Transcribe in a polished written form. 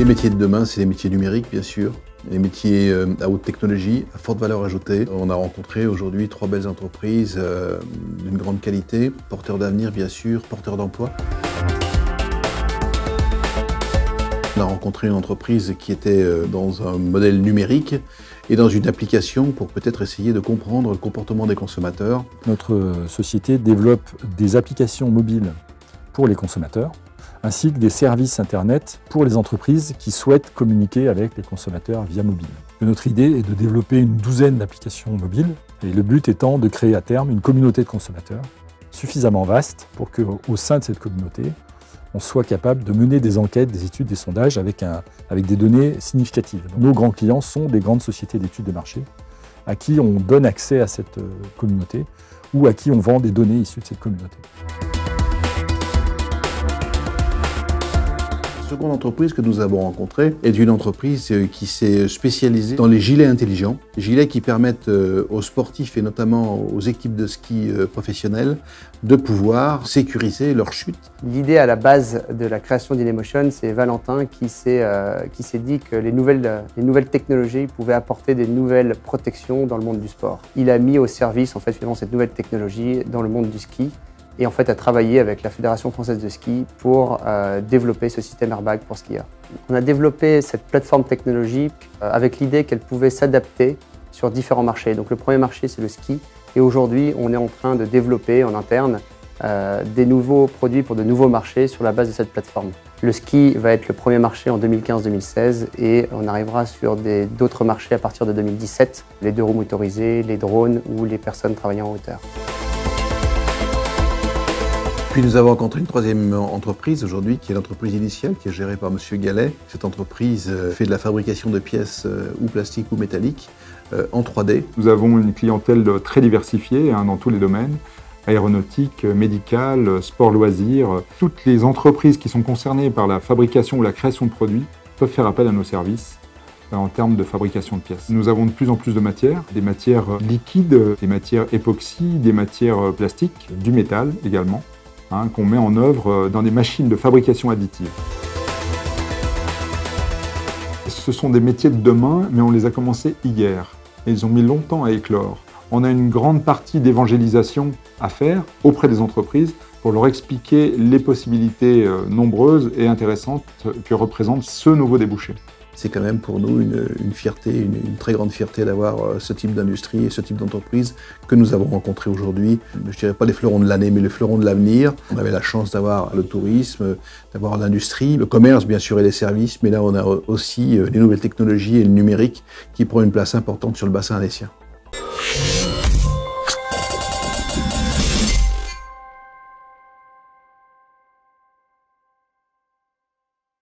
Les métiers de demain, c'est les métiers numériques, bien sûr. Les métiers à haute technologie, à forte valeur ajoutée. On a rencontré aujourd'hui 3 belles entreprises d'une grande qualité, porteurs d'avenir, bien sûr, porteurs d'emploi. On a rencontré une entreprise qui était dans un modèle numérique et dans une application pour peut-être essayer de comprendre le comportement des consommateurs. Notre société développe des applications mobiles pour les consommateurs, ainsi que des services Internet pour les entreprises qui souhaitent communiquer avec les consommateurs via mobile. Notre idée est de développer une douzaine d'applications mobiles, et le but étant de créer à terme une communauté de consommateurs suffisamment vaste pour qu'au sein de cette communauté, on soit capable de mener des enquêtes, des études, des sondages avec des données significatives. Nos grands clients sont des grandes sociétés d'études de marché à qui on donne accès à cette communauté ou à qui on vend des données issues de cette communauté. La seconde entreprise que nous avons rencontrée est une entreprise qui s'est spécialisée dans les gilets intelligents. Gilets qui permettent aux sportifs et notamment aux équipes de ski professionnelles de pouvoir sécuriser leur chute. L'idée à la base de la création d'Inemotion, c'est Valentin qui s'est dit que les nouvelles technologies pouvaient apporter des nouvelles protections dans le monde du sport. Il a mis au service en fait, finalement, cette nouvelle technologie dans le monde du ski et en fait a travaillé avec la Fédération française de ski pour développer ce système airbag pour skieurs. On a développé cette plateforme technologique avec l'idée qu'elle pouvait s'adapter sur différents marchés. Donc le premier marché, c'est le ski. Et aujourd'hui, on est en train de développer en interne des nouveaux produits pour de nouveaux marchés sur la base de cette plateforme. Le ski va être le premier marché en 2015-2016 et on arrivera sur d'autres marchés à partir de 2017, les 2 roues motorisées, les drones ou les personnes travaillant en hauteur. Puis nous avons rencontré une 3e entreprise aujourd'hui, qui est l'entreprise initiale, qui est gérée par M. Gallet. Cette entreprise fait de la fabrication de pièces ou plastiques ou métalliques en 3D. Nous avons une clientèle très diversifiée dans tous les domaines, aéronautique, médical, sport loisirs. Toutes les entreprises qui sont concernées par la fabrication ou la création de produits peuvent faire appel à nos services en termes de fabrication de pièces. Nous avons de plus en plus de matières, des matières liquides, des matières époxy, des matières plastiques, du métal également, qu'on met en œuvre dans des machines de fabrication additive. Ce sont des métiers de demain, mais on les a commencés hier. Et ils ont mis longtemps à éclore. On a une grande partie d'évangélisation à faire auprès des entreprises pour leur expliquer les possibilités nombreuses et intéressantes que représente ce nouveau débouché. C'est quand même pour nous une fierté, une très grande fierté d'avoir ce type d'industrie et ce type d'entreprise que nous avons rencontré aujourd'hui. Je ne dirais pas les fleurons de l'année, mais les fleurons de l'avenir. On avait la chance d'avoir le tourisme, d'avoir l'industrie, le commerce bien sûr et les services, mais là on a aussi les nouvelles technologies et le numérique qui prend une place importante sur le bassin alésien.